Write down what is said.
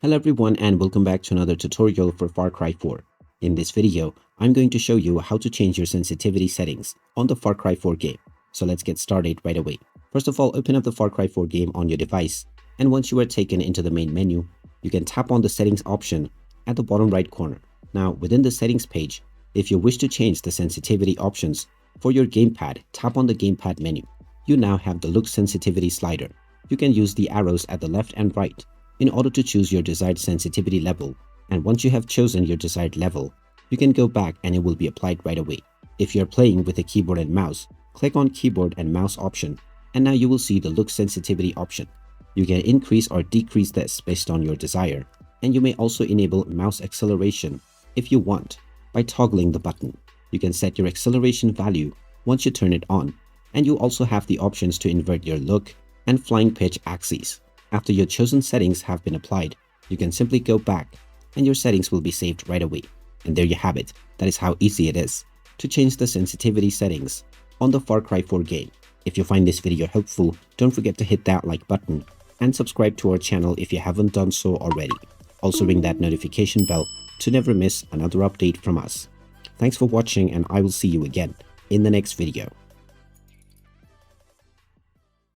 Hello everyone and welcome back to another tutorial for Far Cry 4. In this video, I'm going to show you how to change your sensitivity settings on the Far Cry 4 game. So let's get started right away. First of all, open up the Far Cry 4 game on your device, and once you are taken into the main menu, you can tap on the settings option at the bottom right corner. Now within the settings page, if you wish to change the sensitivity options for your gamepad, tap on the gamepad menu. You now have the look sensitivity slider. You can use the arrows at the left and right in order to choose your desired sensitivity level, and once you have chosen your desired level, you can go back and it will be applied right away. If you're playing with a keyboard and mouse, click on keyboard and mouse option, and now you will see the look sensitivity option. You can increase or decrease this based on your desire, and you may also enable mouse acceleration if you want by toggling the button. You can set your acceleration value once you turn it on, and you also have the options to invert your look and flying pitch axes. After your chosen settings have been applied, you can simply go back and your settings will be saved right away. And there you have it. That is how easy it is to change the sensitivity settings on the Far Cry 4 game. If you find this video helpful, don't forget to hit that like button and subscribe to our channel if you haven't done so already. Also ring that notification bell to never miss another update from us. Thanks for watching, and I will see you again in the next video.